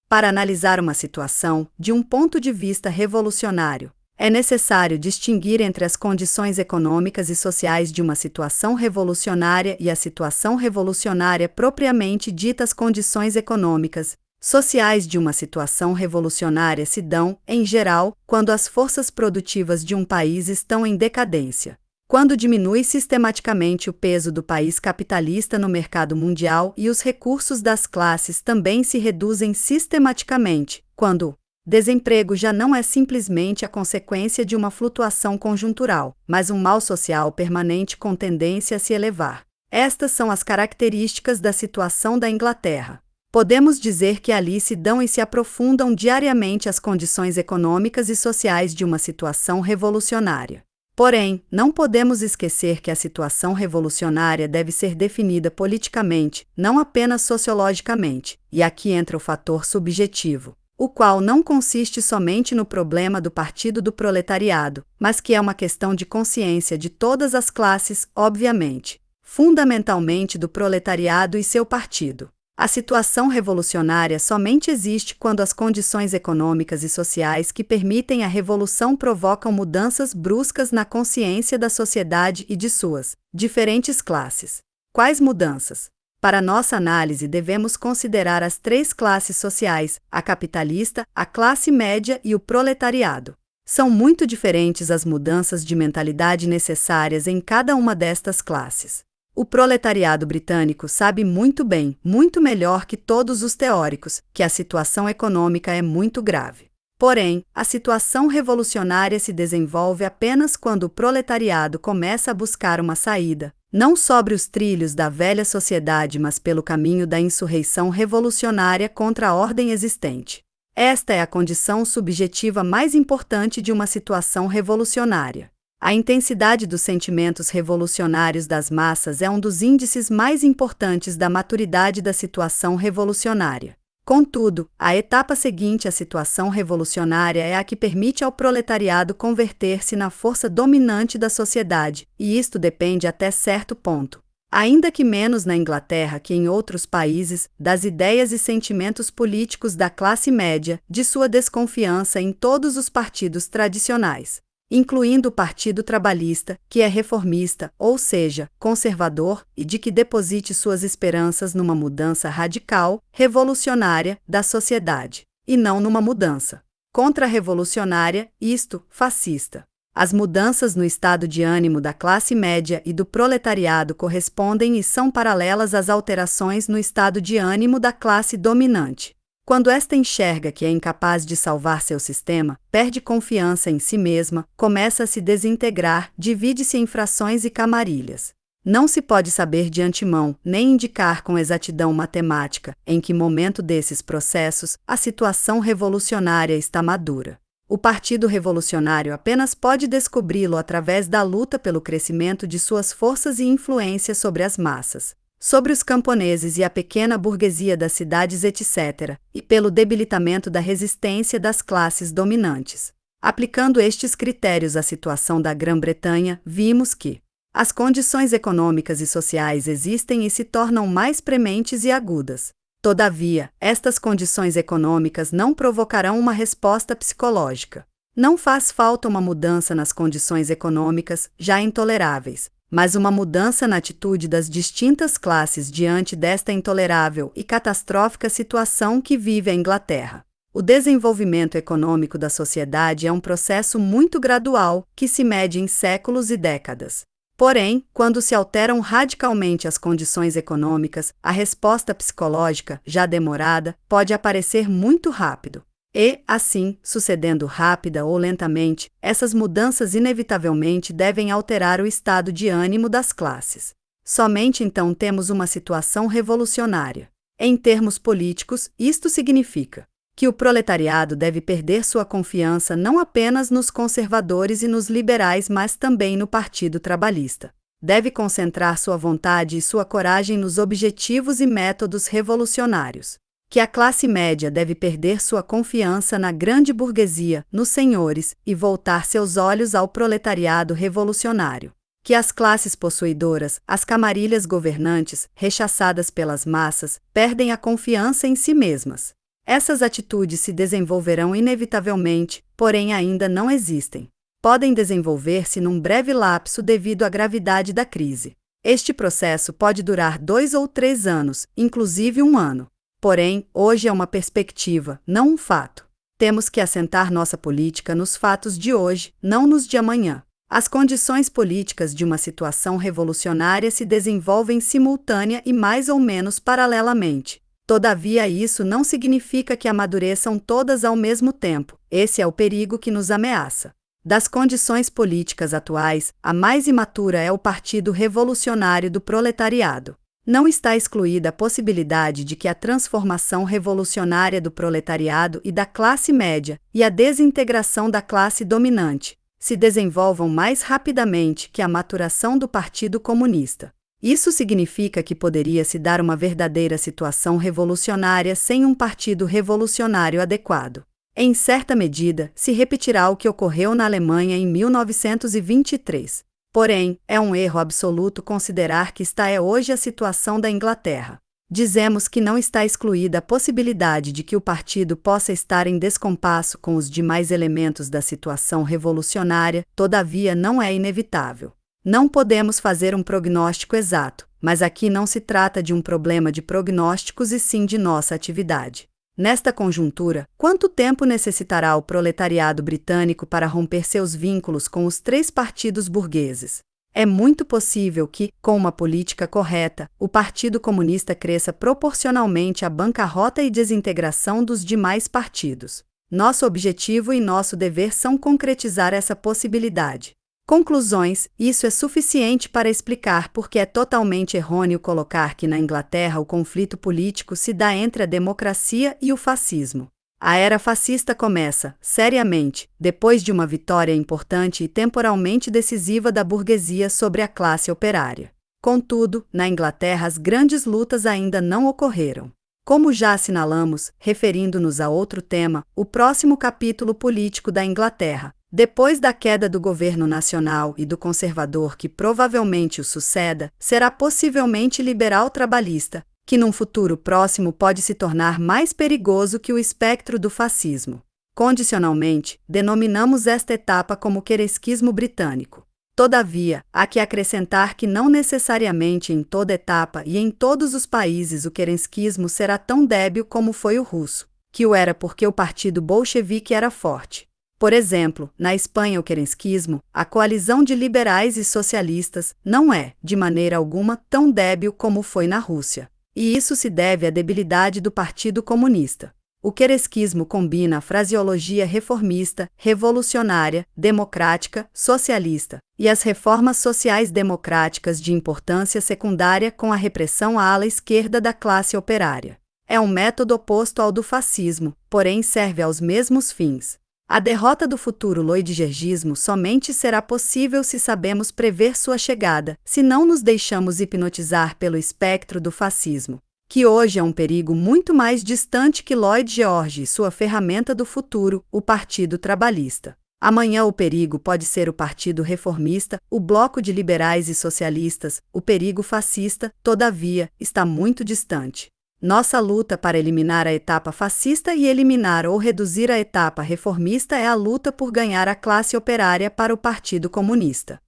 Para analisar uma situação de um ponto de vista revolucionário, é necessário distinguir entre as condições econômicas e sociais de uma situação revolucionária e a situação revolucionária propriamente dita. As condições econômicas, sociais de uma situação revolucionária se dão, em geral, quando as forças produtivas de um país estão em decadência, quando diminui sistematicamente o peso do país capitalista no mercado mundial e os recursos das classes também se reduzem sistematicamente, quando desemprego já não é simplesmente a consequência de uma flutuação conjuntural, mas um mal social permanente com tendência a se elevar. Estas são as características da situação da Inglaterra. Podemos dizer que ali se dão e se aprofundam diariamente as condições econômicas e sociais de uma situação revolucionária. Porém, não podemos esquecer que a situação revolucionária deve ser definida politicamente, não apenas sociologicamente, e aqui entra o fator subjetivo, o qual não consiste somente no problema do Partido do Proletariado, mas que é uma questão de consciência de todas as classes, obviamente, fundamentalmente do proletariado e seu partido. A situação revolucionária somente existe quando as condições econômicas e sociais que permitem a revolução provocam mudanças bruscas na consciência da sociedade e de suas diferentes classes. Quais mudanças? Para nossa análise, devemos considerar as três classes sociais: a capitalista, a classe média e o proletariado. São muito diferentes as mudanças de mentalidade necessárias em cada uma destas classes. O proletariado britânico sabe muito bem, muito melhor que todos os teóricos, que a situação econômica é muito grave. Porém, a situação revolucionária se desenvolve apenas quando o proletariado começa a buscar uma saída, não sobre os trilhos da velha sociedade, mas pelo caminho da insurreição revolucionária contra a ordem existente. Esta é a condição subjetiva mais importante de uma situação revolucionária. A intensidade dos sentimentos revolucionários das massas é um dos índices mais importantes da maturidade da situação revolucionária. Contudo, a etapa seguinte à situação revolucionária é a que permite ao proletariado converter-se na força dominante da sociedade, e isto depende até certo ponto, ainda que menos na Inglaterra que em outros países, das ideias e sentimentos políticos da classe média, de sua desconfiança em todos os partidos tradicionais, incluindo o Partido Trabalhista, que é reformista, ou seja, conservador, e de que deposite suas esperanças numa mudança radical, revolucionária, da sociedade, e não numa mudança contra-revolucionária, isto, fascista. As mudanças no estado de ânimo da classe média e do proletariado correspondem e são paralelas às alterações no estado de ânimo da classe dominante. Quando esta enxerga que é incapaz de salvar seu sistema, perde confiança em si mesma, começa a se desintegrar, divide-se em frações e camarilhas. Não se pode saber de antemão, nem indicar com exatidão matemática, em que momento desses processos a situação revolucionária está madura. O Partido Revolucionário apenas pode descobri-lo através da luta pelo crescimento de suas forças e influência sobre as massas, sobre os camponeses e a pequena burguesia das cidades, etc., e pelo debilitamento da resistência das classes dominantes. Aplicando estes critérios à situação da Grã-Bretanha, vimos que as condições econômicas e sociais existem e se tornam mais prementes e agudas. Todavia, estas condições econômicas não provocarão uma resposta psicológica. Não faz falta uma mudança nas condições econômicas, já intoleráveis, mas uma mudança na atitude das distintas classes diante desta intolerável e catastrófica situação que vive a Inglaterra. O desenvolvimento econômico da sociedade é um processo muito gradual, que se mede em séculos e décadas. Porém, quando se alteram radicalmente as condições econômicas, a resposta psicológica, já demorada, pode aparecer muito rápido. E, assim, sucedendo rápida ou lentamente, essas mudanças inevitavelmente devem alterar o estado de ânimo das classes. Somente então temos uma situação revolucionária. Em termos políticos, isto significa que o proletariado deve perder sua confiança não apenas nos conservadores e nos liberais, mas também no Partido Trabalhista. Deve concentrar sua vontade e sua coragem nos objetivos e métodos revolucionários. Que a classe média deve perder sua confiança na grande burguesia, nos senhores, e voltar seus olhos ao proletariado revolucionário. Que as classes possuidoras, as camarilhas governantes, rechaçadas pelas massas, perdem a confiança em si mesmas. Essas atitudes se desenvolverão inevitavelmente, porém ainda não existem. Podem desenvolver-se num breve lapso devido à gravidade da crise. Este processo pode durar 2 ou 3 anos, inclusive 1 ano. Porém, hoje é uma perspectiva, não um fato. Temos que assentar nossa política nos fatos de hoje, não nos de amanhã. As condições políticas de uma situação revolucionária se desenvolvem simultânea e mais ou menos paralelamente. Todavia, isso não significa que amadureçam todas ao mesmo tempo. Esse é o perigo que nos ameaça. Das condições políticas atuais, a mais imatura é o Partido Revolucionário do Proletariado. Não está excluída a possibilidade de que a transformação revolucionária do proletariado e da classe média e a desintegração da classe dominante se desenvolvam mais rapidamente que a maturação do Partido Comunista. Isso significa que poderia se dar uma verdadeira situação revolucionária sem um partido revolucionário adequado. Em certa medida, se repetirá o que ocorreu na Alemanha em 1923. Porém, é um erro absoluto considerar que esta é hoje a situação da Inglaterra. Dizemos que não está excluída a possibilidade de que o partido possa estar em descompasso com os demais elementos da situação revolucionária, todavia não é inevitável. Não podemos fazer um prognóstico exato, mas aqui não se trata de um problema de prognósticos e sim de nossa atividade. Nesta conjuntura, quanto tempo necessitará o proletariado britânico para romper seus vínculos com os 3 partidos burgueses? É muito possível que, com uma política correta, o Partido Comunista cresça proporcionalmente à bancarrota e desintegração dos demais partidos. Nosso objetivo e nosso dever são concretizar essa possibilidade. Conclusões: isso é suficiente para explicar por que é totalmente errôneo colocar que na Inglaterra o conflito político se dá entre a democracia e o fascismo. A era fascista começa, seriamente, depois de uma vitória importante e temporalmente decisiva da burguesia sobre a classe operária. Contudo, na Inglaterra as grandes lutas ainda não ocorreram. Como já assinalamos, referindo-nos a outro tema, o próximo capítulo político da Inglaterra, depois da queda do governo nacional e do conservador que provavelmente o suceda, será possivelmente liberal-trabalhista, que num futuro próximo pode se tornar mais perigoso que o espectro do fascismo. Condicionalmente, denominamos esta etapa como queresquismo britânico. Todavia, há que acrescentar que não necessariamente em toda etapa e em todos os países o queresquismo será tão débil como foi o russo, que o era porque o partido bolchevique era forte. Por exemplo, na Espanha o queresquismo, a coalizão de liberais e socialistas, não é, de maneira alguma, tão débil como foi na Rússia. E isso se deve à debilidade do Partido Comunista. O queresquismo combina a fraseologia reformista, revolucionária, democrática, socialista, e as reformas sociais democráticas de importância secundária com a repressão à ala esquerda da classe operária. É um método oposto ao do fascismo, porém serve aos mesmos fins. A derrota do futuro loidigergismo somente será possível se sabemos prever sua chegada, se não nos deixamos hipnotizar pelo espectro do fascismo, que hoje é um perigo muito mais distante que Lloyd George e sua ferramenta do futuro, o Partido Trabalhista. Amanhã o perigo pode ser o Partido Reformista, o bloco de liberais e socialistas, o perigo fascista, todavia, está muito distante. Nossa luta para eliminar a etapa fascista e eliminar ou reduzir a etapa reformista é a luta por ganhar a classe operária para o Partido Comunista.